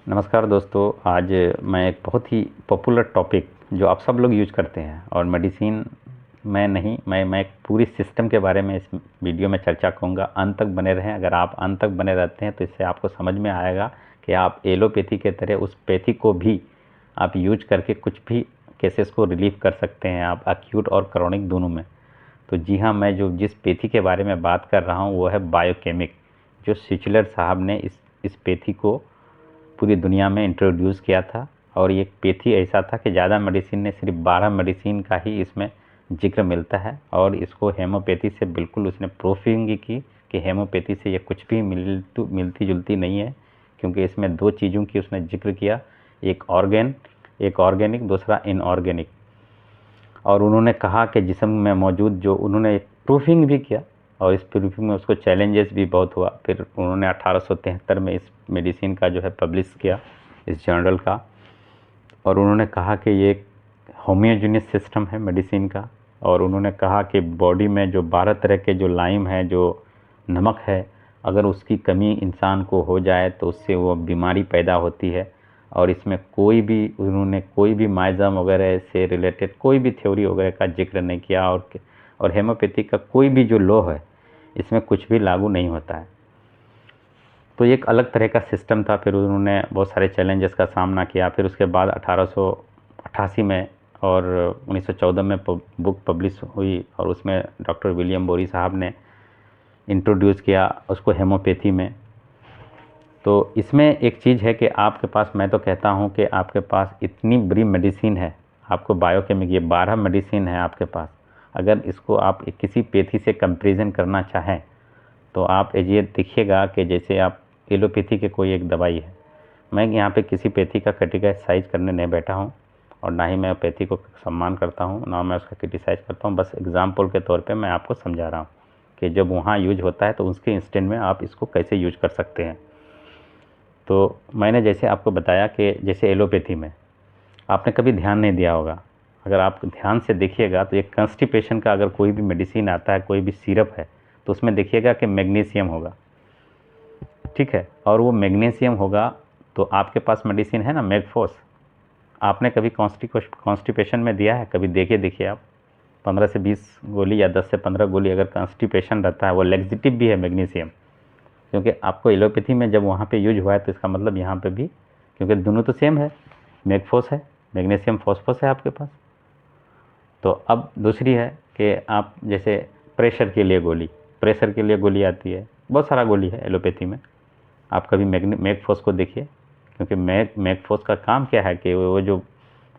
नमस्कार दोस्तों। आज मैं एक बहुत ही पॉपुलर टॉपिक जो आप सब लोग यूज करते हैं और मेडिसिन में नहीं, मैं एक पूरी सिस्टम के बारे में इस वीडियो में चर्चा करूँगा। अंत तक बने रहें। अगर आप अंत तक बने रहते हैं तो इससे आपको समझ में आएगा कि आप एलोपैथी के तरह उस पैथी को भी आप यूज करके कुछ भी केसेस को रिलीव कर सकते हैं, आप एक्यूट और क्रोनिक दोनों में। तो जी हाँ, मैं जिस पैथी के बारे में बात कर रहा हूँ वो है बायोकेमिक, जो सिचलर साहब ने इस पैथी को पूरी दुनिया में इंट्रोड्यूस किया था। और ये पैथी ऐसा था कि ज़्यादा मेडिसिन ने सिर्फ 12 मेडिसिन का ही इसमें जिक्र मिलता है, और इसको हेमोपैथी से बिल्कुल उसने प्रूफिंग की कि हेमोपैथी से ये कुछ भी मिलती जुलती नहीं है, क्योंकि इसमें दो चीज़ों की उसने जिक्र किया, एक ऑर्गेनिक, दूसरा इनऑर्गेनिक। और उन्होंने कहा कि जिस्म में मौजूद, जो उन्होंने एक प्रूफिंग भी किया, और इस प्रूफिंग में उसको चैलेंजेस भी बहुत हुआ। फिर उन्होंने 1873 में इस मेडिसिन का जो है पब्लिश किया, इस जर्नल का। और उन्होंने कहा कि ये एक होम्योजेनियस सिस्टम है मेडिसिन का। और उन्होंने कहा कि बॉडी में जो 12 तरह के जो लाइम है, जो नमक है, अगर उसकी कमी इंसान को हो जाए तो उससे वो बीमारी पैदा होती है। और इसमें उन्होंने कोई भी माइज़म वगैरह से रिलेटेड कोई भी थ्योरी वगैरह का जिक्र नहीं किया। और हेमोपैथी का कोई भी जो लॉ है इसमें कुछ भी लागू नहीं होता है। तो एक अलग तरह का सिस्टम था। फिर उन्होंने बहुत सारे चैलेंजेस का सामना किया। फिर उसके बाद 1888 में और 1914 में बुक पब्लिश हुई, और उसमें डॉक्टर विलियम बोरी साहब ने इंट्रोड्यूस किया उसको हेमोपैथी में। तो इसमें एक चीज़ है कि आपके पास, मैं तो कहता हूँ कि आपके पास इतनी बड़ी मेडिसिन है, आपको बायोकेमिक, ये 12 मेडिसिन है आपके पास। अगर इसको आप किसी पैथी से कंपैरिजन करना चाहें तो आप ये देखिएगा कि जैसे आप एलोपैथी के कोई एक दवाई है। मैं यहाँ पे किसी पैथी का क्रिटिसाइज़ करने नहीं बैठा हूँ, और ना ही मैं पैथी को सम्मान करता हूँ, ना मैं उसका क्रिटिसाइज़ करता हूँ। बस एग्जाम्पल के तौर पे मैं आपको समझा रहा हूँ कि जब वहाँ यूज होता है तो उसके इंस्टेंट में आप इसको कैसे यूज कर सकते हैं। तो मैंने जैसे आपको बताया कि जैसे एलोपैथी में आपने कभी ध्यान नहीं दिया होगा, अगर आप ध्यान से देखिएगा तो एक कॉन्स्टिपेशन का अगर कोई भी मेडिसिन आता है, कोई भी सिरप है, तो उसमें देखिएगा कि मैग्नीशियम होगा, ठीक है। और वो मैग्नीशियम होगा तो आपके पास मेडिसिन है ना मैगफोस, आपने कभी कॉन्स्टिपेशन में दिया है? कभी देखिए आप 15 से 20 गोली या 10 से 15 गोली अगर कॉन्स्टिपेशन रहता है, वो लैक्सेटिव भी है मैग्नीशियम। क्योंकि आपको एलोपैथी में जब वहाँ पे यूज हुआ है तो इसका मतलब यहाँ पे भी, क्योंकि दोनों तो सेम है, मैगफोस है, मैग्नीशियम फॉस्फोस है आपके पास। तो अब दूसरी है कि आप जैसे प्रेशर के लिए गोली आती है, बहुत सारा गोली है एलोपैथी में। आप कभी मैगफोस को देखिए, क्योंकि मैगफोस का काम क्या है कि वो जो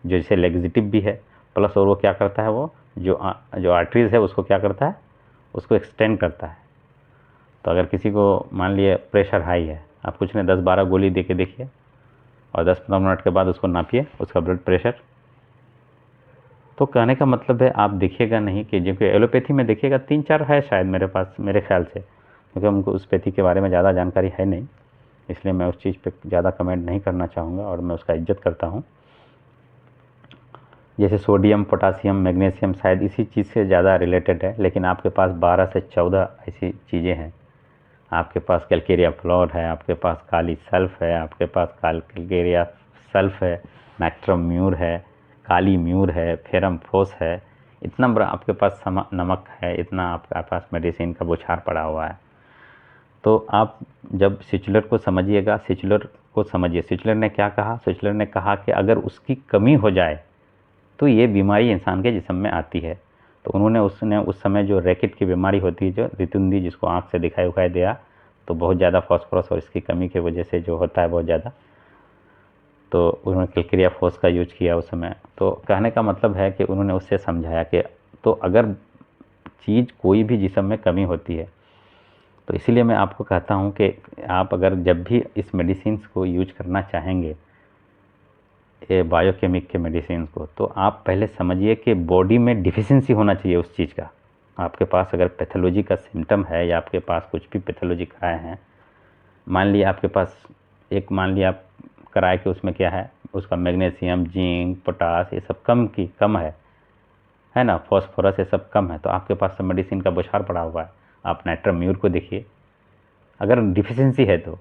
जैसे लैक्सेटिव भी है, प्लस और वो क्या करता है, वो जो आर्टरीज है उसको क्या करता है, उसको एक्सटेंड करता है। तो अगर किसी को मान लिए प्रेशर हाई है, आप कुछ नहीं 10-12 गोली दे के देखिए, और 10-15 मिनट के बाद उसको नापिए उसका ब्लड प्रेशर। तो कहने का मतलब है आप देखिएगा नहीं कि, जो कि एलोपैथी में देखिएगा 3-4 है शायद मेरे पास, मेरे ख्याल से, क्योंकि हमको उस पैथी के बारे में ज़्यादा जानकारी है नहीं, इसलिए मैं उस चीज़ पे ज़्यादा कमेंट नहीं करना चाहूँगा, और मैं उसका इज्जत करता हूँ। जैसे सोडियम, पोटासियम, मैग्नीशियम शायद इसी चीज़ से ज़्यादा रिलेटेड है, लेकिन आपके पास 12 से 14 ऐसी चीज़ें हैं। आपके पास कैल्केरिया फ्लोर है, आपके पास काली सल्फ है, आपके पास कैल्केरिया सल्फ है, नाइट्रम म्यूर है, काली म्यूर है, फेरम फोस है। इतना बड़ा आपके पास नमक है, इतना आपके पास मेडिसिन का बुछार पड़ा हुआ है। तो आप जब सिचुलर को समझिएगा, सिचुलर ने क्या कहा? सिचुलर ने कहा कि अगर उसकी कमी हो जाए तो ये बीमारी इंसान के जिस्म में आती है। तो उसने उस समय जो रैकेट की बीमारी होती है, जो रितुंदी, जिसको आँख से दिखाई उखाई दिया, तो बहुत ज़्यादा फॉस्फोरस और इसकी कमी की वजह से जो होता है बहुत ज़्यादा, तो उन्होंने कैल्केरिया फोस का यूज किया उस समय। तो कहने का मतलब है कि उन्होंने उससे समझाया कि तो अगर चीज़ कोई भी जिस्म में कमी होती है, तो इसीलिए मैं आपको कहता हूँ कि आप अगर जब भी इस मेडिसिन को यूज करना चाहेंगे, ये बायोकेमिक के मेडिसिन को, तो आप पहले समझिए कि बॉडी में डिफिशिएंसी होना चाहिए उस चीज़ का। आपके पास अगर पैथोलॉजी का सिम्टम है, या आपके पास कुछ भी पैथोलॉजी कराए हैं, मान लिया आपके पास मान लिया आप कराए कि उसमें क्या है, उसका मैग्नीशियम, जिंक, पोटास, ये सब कम है ना, फॉस्फोरस, ये सब कम है, तो आपके पास सब मेडिसिन का बुछार पड़ा हुआ है। आप नाइट्रम म्यूर को देखिए, अगर डिफिशिएंसी है तो।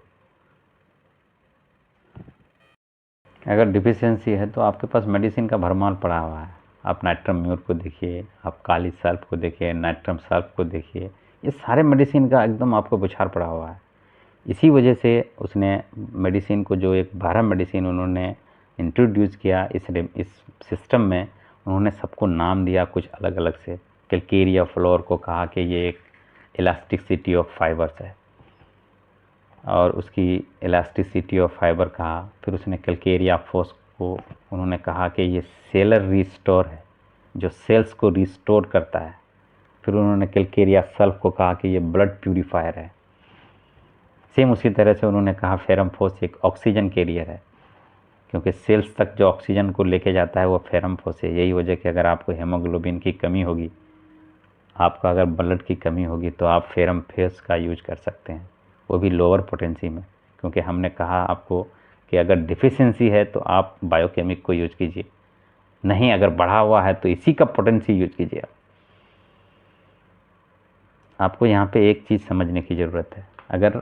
अगर डिफिशियंसी है तो आपके पास मेडिसिन का भरमार पड़ा हुआ है। आप नाइट्रम म्यूर को देखिए, आप काली सर्प को देखिए, नाइट्रम सर्प को देखिए, ये सारे मेडिसिन का एकदम आपको बुछार पड़ा हुआ है। इसी वजह से उसने मेडिसिन को, जो एक 12 मेडिसिन उन्होंने इंट्रोड्यूस किया इस सिस्टम में, उन्होंने सबको नाम दिया कुछ अलग अलग से। कैलकेरिया फ्लोर को कहा कि ये एक इलास्टिसिटी ऑफ फाइबर्स है, और उसकी इलास्टिसिटी ऑफ फाइबर कहा। फिर उसने कैलकेरिया फोस को उन्होंने कहा कि ये सेलर रिस्टोर है, जो सेल्स को रिस्टोर करता है। फिर उन्होंने कैलकेरिया सल्फ को कहा कि ये ब्लड प्यूरीफायर है। सेम उसी तरह से उन्होंने कहा फेरम फोस एक ऑक्सीजन कैरियर है, क्योंकि सेल्स तक जो ऑक्सीजन को लेके जाता है वो फेरम फोस है। यही वजह कि अगर आपको हेमोग्लोबिन की कमी होगी, आपका अगर ब्लड की कमी होगी, तो आप फेरम फेस का यूज कर सकते हैं, वो भी लोअर पोटेंसी में। क्योंकि हमने कहा आपको कि अगर डिफिशियंसी है तो आप बायोकेमिक को यूज कीजिए, नहीं अगर बढ़ा हुआ है तो इसी का पोटेंसी यूज कीजिए। आपको यहाँ पे एक चीज़ समझने की ज़रूरत है। अगर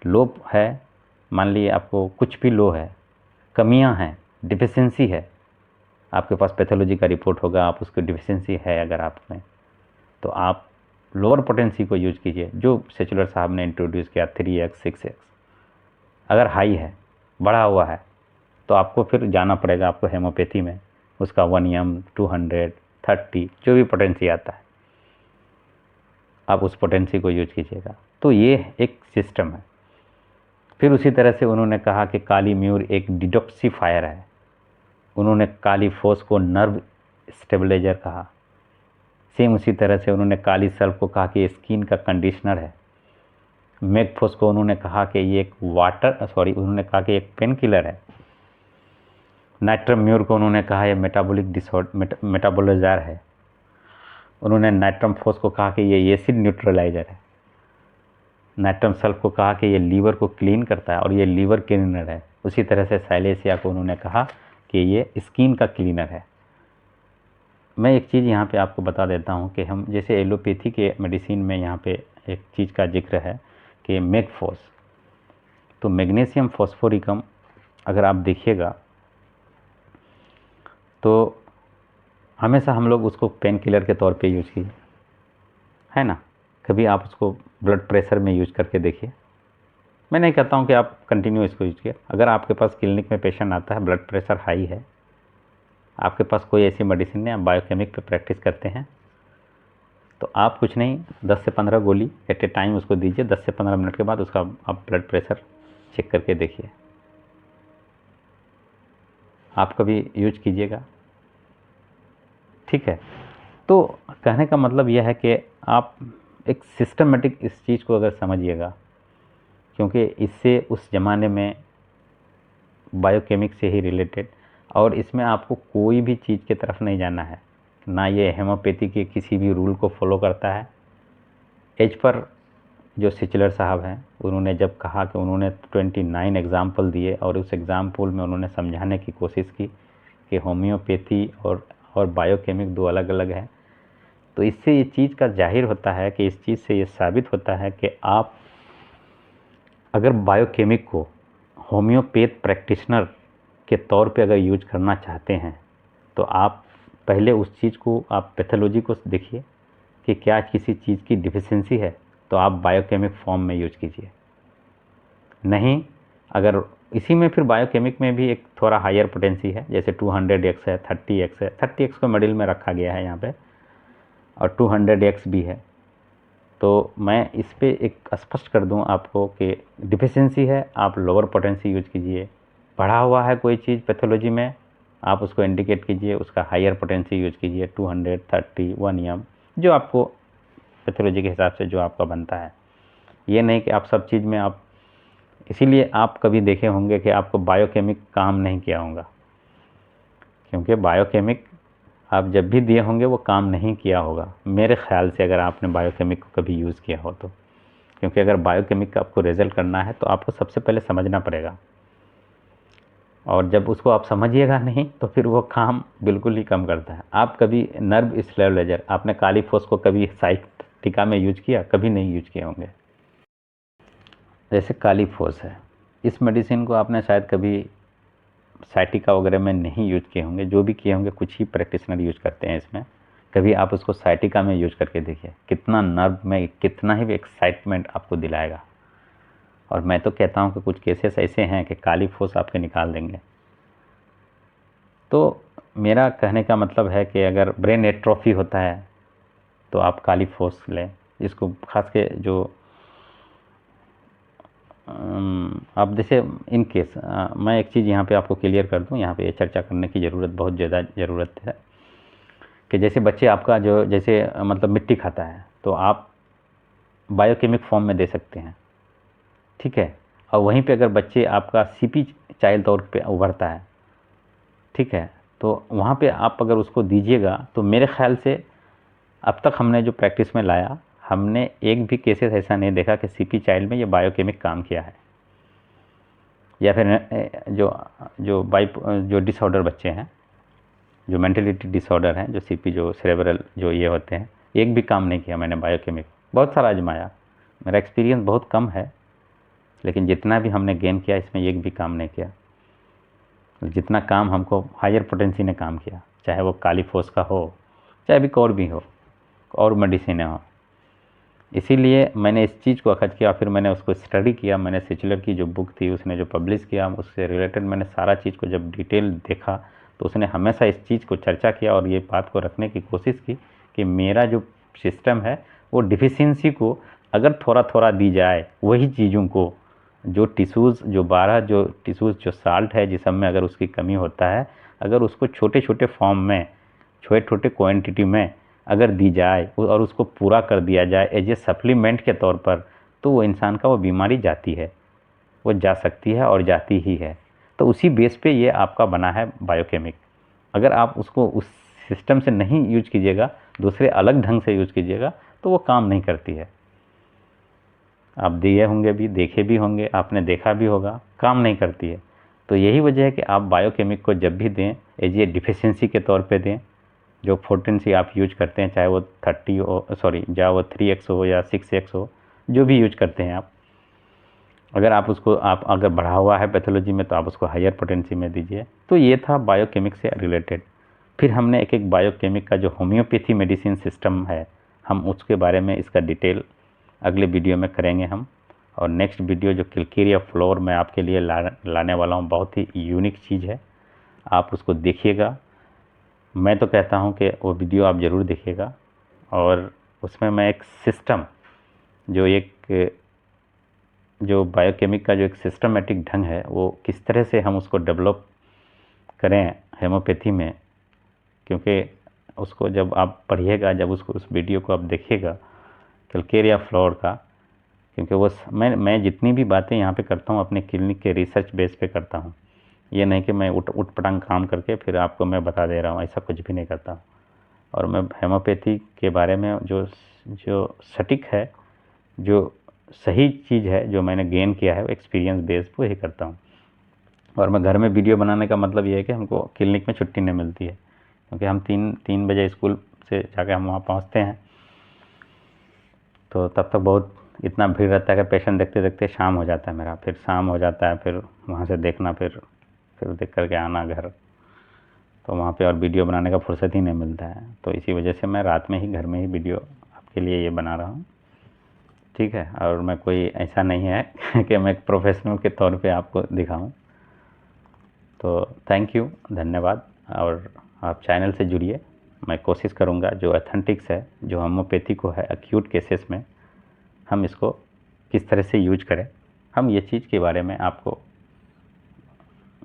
लो है, मान लीजिए आपको कुछ भी लो है, कमियां हैं, डिफिशियंसी है, आपके पास पैथोलॉजी का रिपोर्ट होगा, आप उसकी डिफिशियंसी है अगर आप में, तो आप लोअर पोटेंसी को यूज कीजिए, जो सेचुलर साहब ने इंट्रोड्यूस किया 3x 6x। अगर हाई है, बढ़ा हुआ है, तो आपको फिर जाना पड़ेगा आपको हेमोपैथी में, उसका 1m 200 30 जो भी पोटेंसी आता है, आप उस पोटेंसी को यूज कीजिएगा। तो ये एक सिस्टम है। फिर उसी तरह से उन्होंने कहा कि काली म्यूर एक डिटॉक्सिफायर है। उन्होंने काली फोस को नर्व स्टेबलाइजर कहा। सेम उसी तरह से उन्होंने काली सर्प को कहा कि स्किन का कंडीशनर है। मेगफोस को उन्होंने कहा कि ये एक उन्होंने कहा कि एक पेन किलर है। नाइट्रम म्यूर को उन्होंने कहा ये मेटाबोलाइजर है। उन्होंने नाइट्रम फोस को कहा कि ये एसिड न्यूट्रलाइजर है। नाइट्रम सल्फ को कहा कि ये लीवर को क्लीन करता है और ये लीवर क्लीनर है। उसी तरह से साइलेसिया को उन्होंने कहा कि ये स्किन का क्लीनर है। मैं एक चीज़ यहाँ पे आपको बता देता हूँ कि हम जैसे एलोपैथी के मेडिसिन में यहाँ पे एक चीज़ का जिक्र है कि मेगफोस, तो मैग्नीशियम फॉस्फोरिकम अगर आप देखिएगा तो हमेशा हम लोग उसको पेन किलर के तौर पे यूज किए, है ना। कभी आप उसको ब्लड प्रेशर में यूज करके देखिए। मैं नहीं कहता हूँ कि आप कंटिन्यू इसको यूज किए। अगर आपके पास क्लिनिक में पेशेंट आता है, ब्लड प्रेशर हाई है, आपके पास कोई ऐसी मेडिसिन नहीं, आप बायोकेमिक पे प्रैक्टिस करते हैं, तो आप कुछ नहीं 10 से 15 गोली एट ए टाइम उसको दीजिए। 10 से 15 मिनट के बाद उसका आप ब्लड प्रेशर चेक करके देखिए। आप कभी यूज कीजिएगा, ठीक है। तो कहने का मतलब यह है कि आप एक सिस्टमेटिक इस चीज़ को अगर समझिएगा, क्योंकि इससे उस ज़माने में बायोकेमिक से ही रिलेटेड, और इसमें आपको कोई भी चीज़ की तरफ नहीं जाना है, ना ये हेमोपैथी के किसी भी रूल को फॉलो करता है। एज पर जो सिचलर साहब हैं, उन्होंने जब कहा कि उन्होंने 29 एग्ज़ाम्पल दिए और उस एग्ज़ाम्पल में उन्होंने समझाने की कोशिश की कि होम्योपैथी और बायोकेमिक दो अलग अलग है। तो इससे ये चीज़ का जाहिर होता है कि इस चीज़ से ये साबित होता है कि आप अगर बायोकेमिक को होम्योपैथ प्रैक्टिशनर के तौर पे अगर यूज करना चाहते हैं, तो आप पहले उस चीज़ को, आप पैथोलॉजी को देखिए कि क्या किसी चीज़ की डिफिशियंसी है, तो आप बायोकेमिक फॉर्म में यूज कीजिए। नहीं, अगर इसी में फिर बायोकेमिक में भी एक थोड़ा हायर पोटेंसी है, जैसे 200x है, 30x है। 30x को मिडिल में रखा गया है यहाँ पे, और 200x भी है। तो मैं इस पे एक स्पष्ट कर दूं आपको कि डिफिशियंसी है, आप लोअर पोटेंसी यूज कीजिए। बढ़ा हुआ है कोई चीज़ पैथोलॉजी में, आप उसको इंडिकेट कीजिए, उसका हायर पोटेंसी यूज कीजिए, 200 30 1m, जो आपको पैथोलॉजी के हिसाब से जो आपका बनता है। ये नहीं कि आप सब चीज़ में आप, इसीलिए आप कभी देखे होंगे कि आपको बायोकेमिक काम नहीं किया होगा, क्योंकि बायोकेमिक आप जब भी दिए होंगे वो काम नहीं किया होगा मेरे ख्याल से, अगर आपने बायोकेमिक को कभी यूज़ किया हो तो। क्योंकि अगर बायोकेमिक का आपको रिजल्ट करना है तो आपको सबसे पहले समझना पड़ेगा, और जब उसको आप समझिएगा नहीं तो फिर वो काम बिल्कुल ही कम करता है। आप कभी नर्व स्टेबलाइजर, आपने काली फोस को कभी साइटिका में यूज किया? कभी नहीं यूज किए होंगे। जैसे काली फोस है, इस मेडिसिन को आपने शायद कभी साइटिका वगैरह में नहीं यूज किए होंगे, जो भी किए होंगे कुछ ही प्रैक्टिशनर यूज करते हैं इसमें। कभी आप उसको साइटिका में यूज करके देखिए, कितना नर्व में कितना ही एक्साइटमेंट आपको दिलाएगा। और मैं तो कहता हूँ कि कुछ केसेस ऐसे हैं कि काली फोस आपके निकाल देंगे। तो मेरा कहने का मतलब है कि अगर ब्रेन एट्रोफी होता है तो आप काली फोस लें, जिसको खास के जो अब जैसे इन केस मैं एक चीज़ यहाँ पे आपको क्लियर कर दूँ, यहाँ पे ये चर्चा करने की ज़रूरत बहुत ज़्यादा ज़रूरत है कि जैसे बच्चे आपका जो जैसे मतलब मिट्टी खाता है तो आप बायोकेमिक फॉर्म में दे सकते हैं, ठीक है। और वहीं पे अगर बच्चे आपका सीपी चाइल्ड तौर पे उभरता है, ठीक है, तो वहाँ पे आप अगर उसको दीजिएगा तो मेरे ख्याल से अब तक हमने जो प्रैक्टिस में लाया, हमने एक भी केसेस ऐसा नहीं देखा कि सीपी चाइल्ड में ये बायोकेमिक काम किया है। या फिर जो डिसऑर्डर बच्चे हैं, जो मेंटलिटी डिसऑर्डर हैं, जो सीपी जो सेरेब्रल जो ये होते हैं, एक भी काम नहीं किया मैंने बायोकेमिक। बहुत सारा आजमाया, मेरा एक्सपीरियंस बहुत कम है, लेकिन जितना भी हमने गेन किया इसमें एक भी काम नहीं किया। जितना काम हमको हायर पोटेंसी ने काम किया, चाहे वो काली फोस का हो, चाहे भी और भी हो, और मेडिसिन हो। इसीलिए मैंने इस चीज़ को अखज किया, फिर मैंने उसको स्टडी किया। मैंने सिचलर की जो बुक थी उसने जो पब्लिश किया, उससे रिलेटेड मैंने सारा चीज़ को जब डिटेल देखा तो उसने हमेशा इस चीज़ को चर्चा किया और ये बात को रखने की कोशिश की कि मेरा जो सिस्टम है वो डिफिशियंसी को अगर थोड़ा थोड़ा दी जाए, वही चीज़ों को जो टिश्यूज़ जो 12 जो टिश्यूज़ जो साल्ट है जिस में अगर उसकी कमी होता है, अगर उसको छोटे छोटे फॉर्म में छोटे छोटे क्वांटिटी में अगर दी जाए और उसको पूरा कर दिया जाए एज ए सप्लीमेंट के तौर पर, तो वो इंसान का वो बीमारी जाती है, वो जा सकती है और जाती ही है। तो उसी बेस पे ये आपका बना है बायोकेमिक। अगर आप उसको उस सिस्टम से नहीं यूज कीजिएगा, दूसरे अलग ढंग से यूज कीजिएगा, तो वो काम नहीं करती है। आप दिए होंगे भी, देखे भी होंगे, आपने देखा भी होगा, काम नहीं करती है। तो यही वजह है कि आप बायोकेमिक को जब भी दें एज ए डिफिशियंसी के तौर पे दें। जो पोटेंसी आप यूज करते हैं, चाहे वो 30 हो, सॉरी, चाहे वो 3x हो या 6x हो, जो भी यूज करते हैं आप, अगर आप उसको आप अगर बढ़ा हुआ है पैथोलॉजी में तो आप उसको हायर पोटेंसी में दीजिए। तो ये था बायोकेमिक से रिलेटेड। फिर हमने एक एक बायोकेमिक का जो होम्योपैथी मेडिसिन सिस्टम है, हम उसके बारे में इसका डिटेल अगले वीडियो में करेंगे हम। और नेक्स्ट वीडियो जो किलकेरिया फ्लोर मैं आपके लिए लाने वाला हूँ, बहुत ही यूनिक चीज़ है, आप उसको देखिएगा। मैं तो कहता हूँ कि वो वीडियो आप ज़रूर देखिएगा। और उसमें मैं एक सिस्टम जो बायोकेमिक का जो एक सिस्टमेटिक ढंग है, वो किस तरह से हम उसको डेवलप करें होम्योपैथी में, क्योंकि उसको जब आप पढ़िएगा, जब उसको उस वीडियो को आप देखिएगा किलकेरिया फ्लोर का, क्योंकि वो मैं जितनी भी बातें यहाँ पे करता हूँ अपने क्लिनिक के रिसर्च बेस पे करता हूँ। ये नहीं कि मैं उठ पटांग काम करके फिर आपको मैं बता दे रहा हूँ, ऐसा कुछ भी नहीं करता। और मैं होम्योपैथी के बारे में जो सटीक है, जो सही चीज़ है, जो मैंने गेन किया है, वो एक्सपीरियंस बेस पे ही करता हूँ। और मैं घर में वीडियो बनाने का मतलब ये है कि हमको क्लिनिक में छुट्टी नहीं मिलती है, क्योंकि हम तीन बजे स्कूल से जाके हम वहाँ पहुँचते हैं, तो तब तक बहुत इतना भीड़ रहता है कि पेशेंट देखते देखते शाम हो जाता है मेरा। फिर शाम हो जाता है, फिर वहाँ से देखना, फिर देख करके आना घर, तो वहाँ पे और वीडियो बनाने का फुर्सत ही नहीं मिलता है। तो इसी वजह से मैं रात में ही घर में ही वीडियो आपके लिए ये बना रहा हूँ, ठीक है। और मैं कोई ऐसा नहीं है कि मैं एक प्रोफेशनल के तौर पे आपको दिखाऊं। तो थैंक यू, धन्यवाद। और आप चैनल से जुड़िए, मैं कोशिश करूँगा जो ऑथेंटिक्स है, जो होम्योपैथी को है एक्यूट केसेस में, हम इसको किस तरह से यूज करें, हम ये चीज़ के बारे में आपको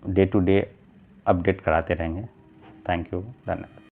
डे टू डे अपडेट कराते रहेंगे। थैंक यू, धन्यवाद।